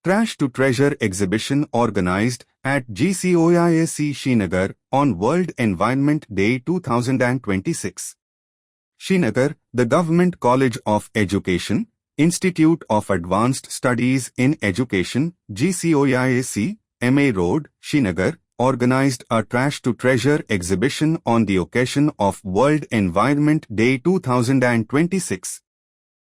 Trash to Treasure exhibition organized at GCOIAC Srinagar on World Environment Day 2026. Srinagar, the Government College of Education, Institute of Advanced Studies in Education, GCOIAC, MA Road, Srinagar, organized a Trash to Treasure exhibition on the occasion of World Environment Day 2026.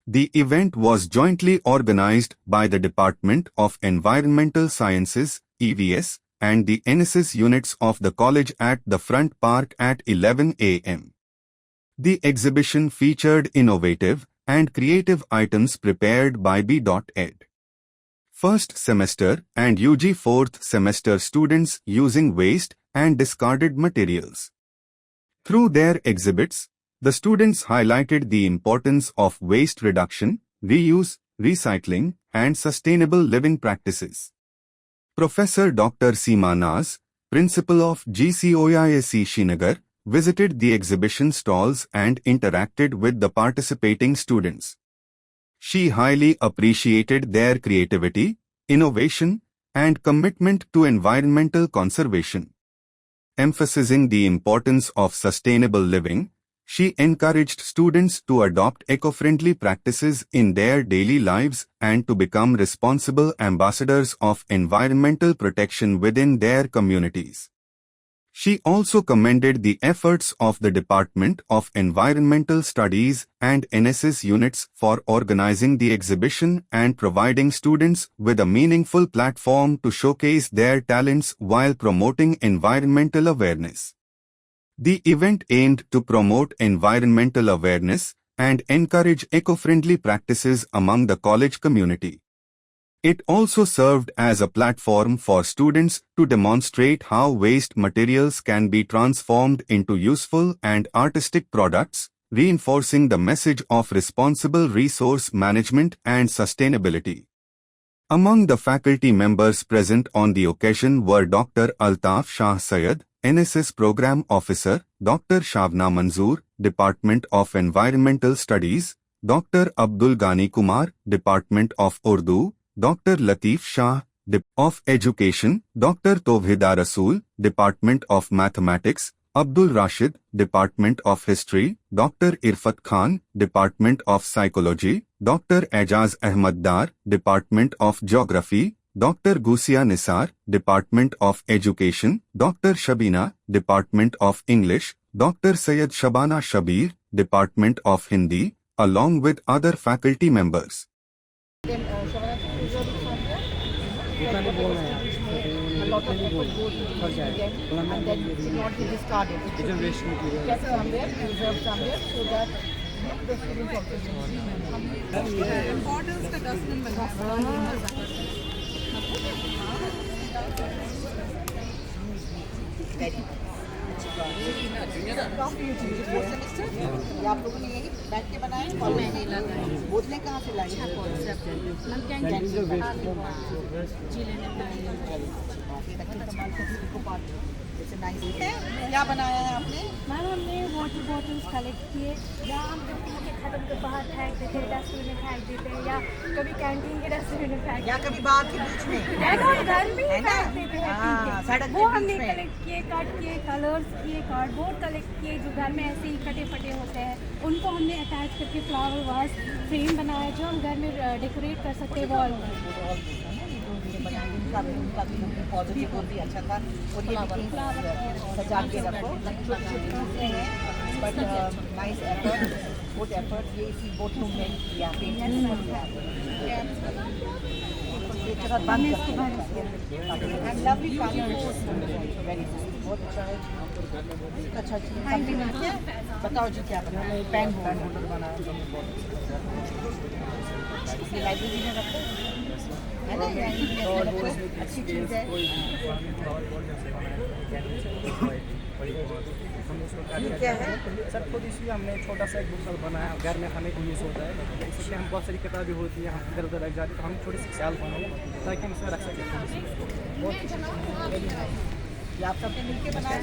The event was jointly organized by the Department of Environmental Sciences, EVS, and the NSS units of the college at the Front Park at 11 a.m. The exhibition featured innovative and creative items prepared by B.Ed. First semester and UG fourth semester students using waste and discarded materials. Through their exhibits, the students highlighted the importance of waste reduction, reuse, recycling, and sustainable living practices. Professor Dr. Seema Naz, Principal of GCOIAC Srinagar, visited the exhibition stalls and interacted with the participating students. She highly appreciated their creativity, innovation, and commitment to environmental conservation. Emphasizing the importance of sustainable living, she encouraged students to adopt eco-friendly practices in their daily lives and to become responsible ambassadors of environmental protection within their communities. She also commended the efforts of the Department of Environmental Studies and NSS units for organizing the exhibition and providing students with a meaningful platform to showcase their talents while promoting environmental awareness. The event aimed to promote environmental awareness and encourage eco-friendly practices among the college community. It also served as a platform for students to demonstrate how waste materials can be transformed into useful and artistic products, reinforcing the message of responsible resource management and sustainability. Among the faculty members present on the occasion were Dr. Altaf Shah Syed, NSS Program Officer, Dr. Shavna Manzoor, Department of Environmental Studies, Dr. Abdul Ghani Kumar, Department of Urdu, Dr. Latif Shah, of Education, Dr. Tovhida Rasool, Department of Mathematics, Abdul Rashid, Department of History, Dr. Irfat Khan, Department of Psychology, Dr. Ajaz Ahmad Dar, Department of Geography, Dr. Gusia Nisar, Department of Education, Dr. Shabina, Department of English, Dr. Syed Shabana Shabir, Department of Hindi, along with other faculty members. Then Shabana a lot of people go to them and then it should not be discarded. It should be kept somewhere, preserved somewhere so that the students also can bottles का dustbin बना आप लोगों ने यही बैठ के बनाए बोतलें कहाँ से लाई क्या बनाया है आपने? मैम हमने वाटर बॉटल्स कलेक्ट किए या हम जब पी के खत्म के बाहर फेंक देते हैं, डस्टबिन में फेंक देते हैं या कभी कैंटीन के डस्टबिन में फेंक या कभी बाहर के बीच में घर में ही फेंक देते हैं। वो हमने कलेक्ट किए, कट किए, कलर्स किए, कार्डबोर्ड कलेक्ट किए जो घर में ऐसे ही कटे फटे होते हैं, उनको हमने अटैच करके फ्लावर वास फ्रेम बनाया जो हम घर में डेकोरेट कर सकते हैं वॉल में। उनका भी पॉजिटिव भी अच्छा था और ये सजा के रखो छोटे हैं but nice effort good effort ये इसी बोट में किया लवली बहुत अच्छा अच्छा बताओ जी क्या बनाया पेन होल्डर बनाया लाइब्रेरी में रखो है ना अच्छी चीज़ है ये क्या है सर खुद इसलिए हमने छोटा सा एक बुक सब बनाया घर में हमें यूज़ होता है इसलिए हम बहुत सारी किताबें होती हैं हम इधर उधर रख जाते तो हम थोड़ी सी ख्याल बनाए ताकि हम इसमें रख सकें आप सबने मिलकर बनाया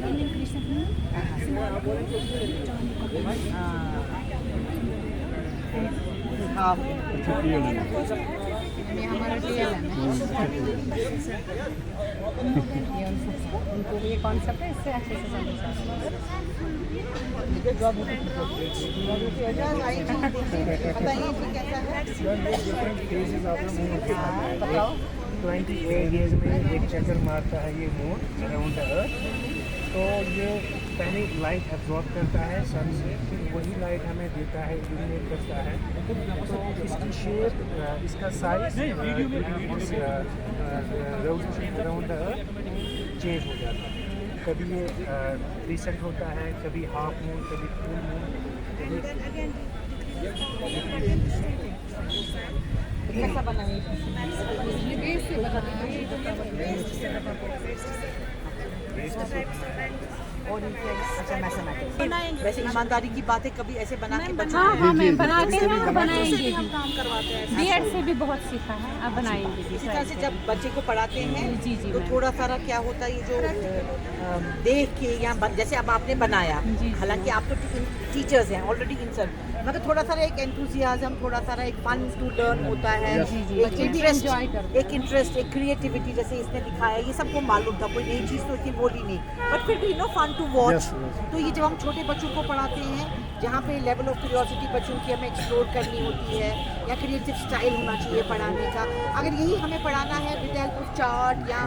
Indian Krishna हाँ ये हमारा टीएल है ना ये उनको ये कॉन्सेप्ट है, इससे अच्छे से समझ बताइए जी कैसा है? बताओ 28 डेज में एक चक्कर मारता है ये मून अराउंड द अर्थ। तो ये पहले लाइट एब्जॉर्ब करता है सन से, फिर वही लाइट हमें देता है, इल्यूमिनेट करता है। तो इसकी शेप, इसका size around the earth change हो जाता है। कभी ये रिसेंट होता है, कभी हाफ मून, कभी फुल मून। कैसा बना है? ये बेस से बना है। और इनके अच्छा मैथमेटिक्स वैसे ईमानदारी की बात है, कभी ऐसे बना के बच्चों हाँ हाँ मैम बनाते हैं और बनाएंगे भी। काम करवाते हैं। बीएड से भी बहुत सीखा है, अब बनाएंगे भी। इसी तरह से जब बच्चे को पढ़ाते हैं जी, जी, तो मैम। थोड़ा सारा क्या होता है, ये जो देख के या जैसे अब आपने बनाया, जी। हालांकि आप तो टीचर्स हैं ऑलरेडी इन सब, मगर थोड़ा सारा एक एंथुसियाज्म, थोड़ा सारा एक फन टू लर्न होता है, एक इंटरेस्ट, एक क्रिएटिविटी जैसे इसने दिखाया, ये सबको मालूम था, कोई नई चीज़ तो इसकी बोली नहीं, बट फिर भी फन टू वॉच। तो ये जब हम छोटे बच्चों को पढ़ाते हैं, जहाँ पे लेवल ऑफ क्यूरियोसिटी बच्चों की हमें एक्सप्लोर करनी होती है, या क्रिएटिव स्टाइल होना चाहिए पढ़ाने का, अगर यही हमें पढ़ाना है विद हेल्प ऑफ चार्ट या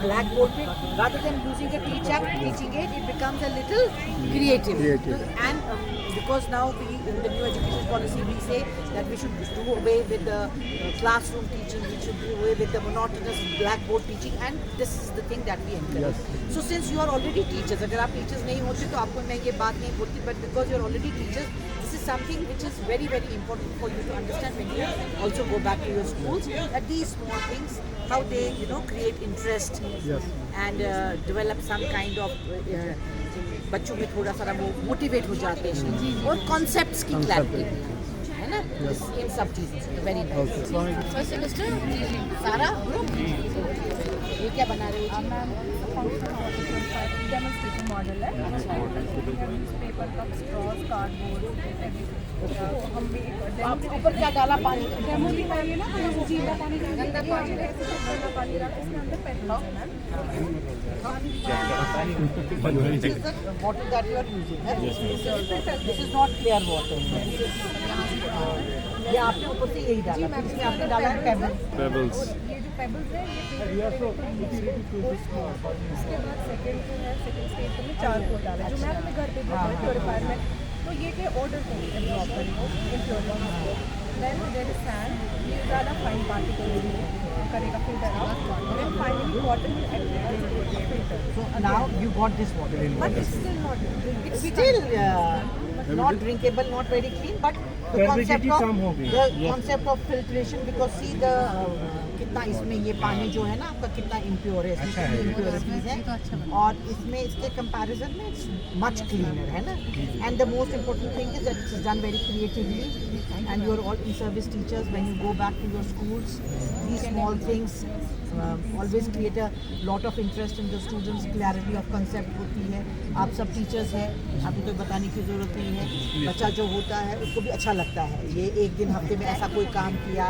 ब्लैक बोर्ड पे, rather than using a teacher teaching it, it becomes a little creative. And because now we in the new education policy we say that we should do away with the classroom teaching, we should do away with the monotonous blackboard teaching, and this is the thing that we encourage. So since you are already teachers, अगर आप teachers नहीं होते तो आपको मैं ये बात नहीं बोलती, but because you are already teachers, this is something which is very very important for you to understand when you also go back to your schools, that these small things, how they create interest and develop some kind of बच्चों में थोड़ा सारा वो motivate हो जाते हैं और concepts की क्लैरिटी है ना इन सब चीज़ों से। तो वेरी नाइस। फर्स्ट सेमेस्टर सारा ग्रुप ये क्या बना रहे हो? डेमोन्स्ट्रेशन मॉडल है। पेपर कप, स्ट्रॉज, कार्डबोर्ड, हम भी आप ऊपर क्या डाला पानी? डेमो दिखाइए ना, हम गंदा पानी गंदा पानी रख इसके अंदर पेट्रोल है ma'am. Water that you are using, this is not clear water. ये आपने ऊपर से यही डाला, फिर इसमें आपने डाला है पेबल्स। ये जो पेबल्स है ये उसके बाद सेकंड जो है सेकंड स्टेज में चारकोल डाला जो मैं अपने घर पे जो रिक्वायरमेंट, तो ये के ऑर्डर को एब्जॉर्ब करेगा impurity. Then there is sand, ये ज़्यादा फाइन पार्टिकल करेगा filter out, then finally water will filter. So now you got this water in but water. It's still not It's still not drinkable, not very clean, but the concept of filtration, because see the कितना इसमें ये पानी जो है ना आपका कितना impure है, इसमें कितनी impurities है, और इसमें इसके comparison में it's much cleaner है ना। And the most important thing is that it's done very creatively, and you are all in-service teachers. When you go back to your schools, these small things always create a lot of interest in the students. Clarity of concept होती है। आप सब teachers हैं, आपको तो बताने की ज़रूरत नहीं है, बच्चा जो होता है उसको भी अच्छा लगता है। ये एक दिन हफ्ते में ऐसा कोई काम किया,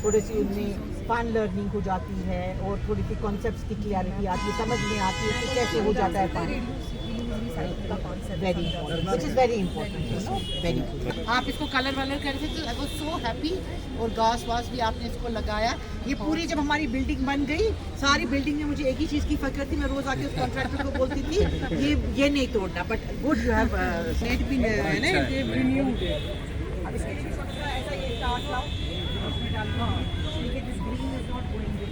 थोड़ी सी उनमें फन लर्निंग हो जाती है और थोड़ी सी कॉन्सेप्ट्स की क्लैरिटी आती है, समझ में आती है कि कैसे हो जाता है पानी। Very important, which is very important, very good. आप इसको कलर वलर कर रहे थे तो आई वाज सो हैप्पी, और घास वास भी आपने इसको लगाया। ये पूरी जब हमारी बिल्डिंग बन गई, सारी बिल्डिंग में मुझे एक ही चीज़ की फिक्र थी, मैं रोज़ आके उस कॉन्ट्रैक्टर को बोलती थी ये नहीं तोड़ना, but good you have said भी है ना रिन्यूड। अब इसके लिए छोटा सा ऐसा ये डार्क लाओ, इसमें डालना, देखिए this green is not going with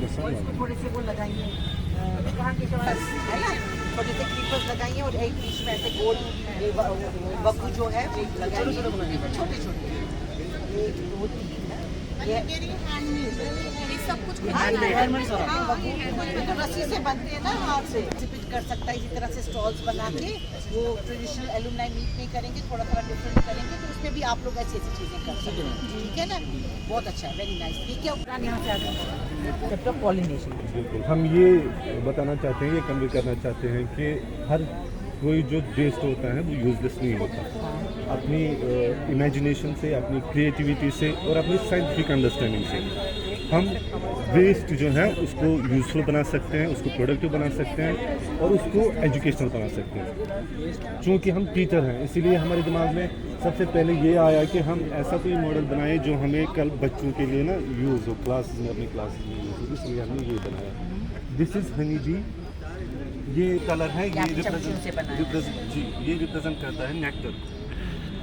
this, और इसको थोड़े से वो लगाइए कहाँ के है ना, छोटे से क्रीपर्स लगाइए, और एक बीच में ऐसे गोल बग्गू जो है वो लगाइए, छोटे छोटे 1 2 3 है। ये सब कुछ तो रस्सी से बनते हैं ना, हाथ से एग्जिबिट कर सकता है इसी तरह से स्टॉल्स बना के। वो ट्रेडिशनल एलुमनाई मीट नहीं करेंगे, थोड़ा थोड़ा डिफरेंट करेंगे, तो उसमें भी आप लोग ऐसी ऐसी चीज़ें कर सकते हैं। ठीक है ना, बहुत अच्छा है, वेरी नाइस। ये क्या उपकरण यहाँ से आ गए? पॉलिनेशन। बिल्कुल, हम ये बताना चाहते हैं, ये कन्वे करना चाहते हैं कि हर कोई जो वेस्ट होता है वो यूजलेस नहीं होता। अपनी इमेजिनेशन से, अपनी क्रिएटिविटी से और अपनी साइंटिफिक अंडरस्टैंडिंग से हम वेस्ट जो है उसको यूज़फुल बना सकते हैं, उसको प्रोडक्टिव बना सकते हैं और उसको एजुकेशनल बना सकते हैं। चूँकि हम टीचर हैं, इसीलिए हमारे दिमाग में सबसे पहले ये आया कि हम ऐसा कोई मॉडल बनाएं जो हमें कल बच्चों के लिए ना यूज़ हो, क्लासेस में, अपनी क्लासेस में यूज़ हो। इसलिए हमने ये बनाया। This is honey bee. ये कलर है, ये रिप्रेजेंट करता है nectar.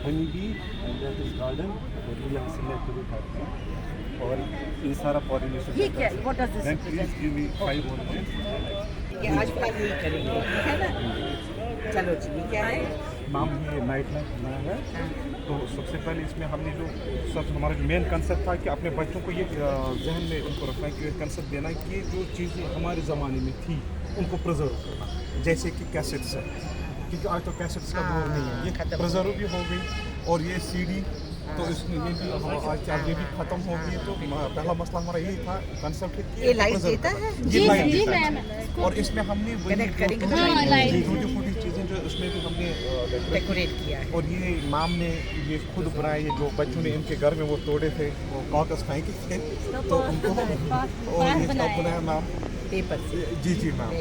Honey bee and that is garden, और ये हम सिलेक्ट करते हैं और ये सारा पॉलिनेशन। ये क्या, what does this please give me 5 more minutes। ये आज फिलहाल यही करेंगे, है ना? चलो जी, ये क्या है? मैम ये नाइट लाइफ बनाया है। तो सबसे पहले इसमें हमने जो हमारा जो मेन कंसेप्ट था कि अपने बच्चों को ये जहन में उनको रखना है कि कंसेप्ट देना है कि जो चीज़ें हमारे ज़माने में थी उनको प्रिजर्व करना, जैसे कि कैसेट्स है, क्योंकि आज तो कैसेट्स का दौर नहीं है, ये प्रिजर्व भी हो गई। और ये सीडी, तो इसमें ये भी आज ये भी खत्म हो गई। तो पहला मसला हमारा यही था, कंसेप्ट ये लाइट देता है? ये लाइट देता है। और इसमें हमने कनेक्ट करेंगे छोटी छोटी चीज़ें जो इसमें भी हमने डेकोरेट किया है। और ये मैम ने ये खुद बनाए, ये जो बच्चों ने इनके घर में वो तोड़े थे, वो कागज फेंके थे, तो उनको और ये सब बनाया मैम पेपर से। जी जी मैम।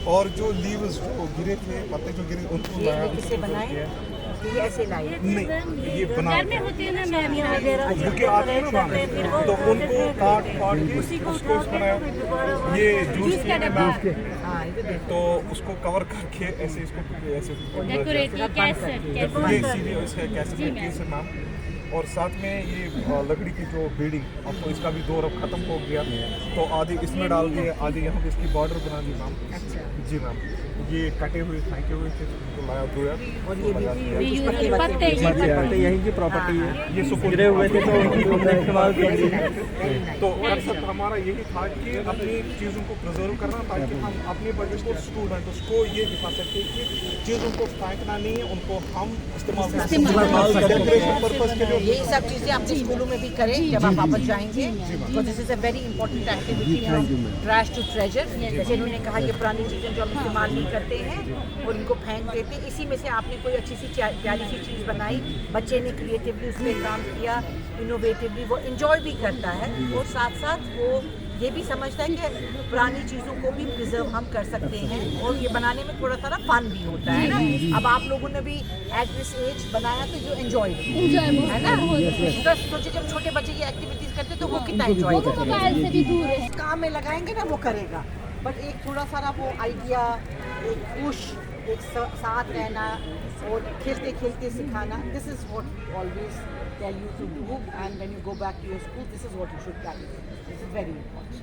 और जो लीव्स जो गिरे थे, पत्ते जो गिरे, उनको ये किससे बनाए? ये ऐसे लाए? नहीं, ये बना घर में होती है ना मैम, बुके आते हैं ना मैम, तो उनको काट के उसको बनाया। ये जूस के मैम, हाँ, ये तो देखो। तो उसको कवर करके ऐसे इसको ऐसे डेकोरेट कैसे ये सीधे इसका कैसे से मैम। और साथ में ये लकड़ी की जो बेड़ी, अब तो इसका भी दौर अब ख़त्म हो गया, तो आधे इसमें डाल दिए, आधे यहाँ पे इसकी बॉर्डर बना दी मैम। जी मैम, ये कटे हुए फेंके हुए थे, उनको लाया धोया। और ये भी पत्ते यहीं की प्रॉपर्टी है। ये सुकून गिरे हुए थे तो उनकी इस्तेमाल कर दी। तो कंसेप्ट हमारा यही था कि अपनी चीज़ों को प्रिजर्व करना, ताकि हम अपने बच्चों को, स्टूडेंट्स को ये दिखा सकते हैं कि चीज़ों को फेंकना नहीं है, उनको हम इस्तेमाल पर्पज़ के लिए। यही सब चीज़ें अपने स्कूलों में भी करें जब आप वापस जाएंगे। तो this is a very important activity, trash to treasure. जैसे इन्होंने कहा कि पुरानी चीज़ें जो हम इस्तेमाल नहीं करते हैं और इनको फेंक देते हैं, इसी में से आपने कोई अच्छी सी प्यारी सी चीज़ बनाई, बच्चे ने क्रिएटिवली उस पर काम किया, इनोवेटिवली, वो इन्जॉय भी करता है और साथ साथ वो ये भी समझता है कि पुरानी चीज़ों को भी प्रिजर्व हम कर सकते हैं और ये बनाने में थोड़ा सा ना फन भी होता है ना। अब आप लोगों ने भी एट दिस एज बनाया तो यू एंजॉय है ना। तो सोचिए जब छोटे बच्चे ये एक्टिविटीज़ करते तो वो कितना एंजॉय करते मोबाइल से भी दूर है। काम में लगाएंगे ना वो करेगा, बट एक थोड़ा सारा वो आइडिया, एक पुश, एक साथ रहना और खेलते खेलते सिखाना, this is what always tell you to do, and when you go back to your school this is what you should carry, this is very important.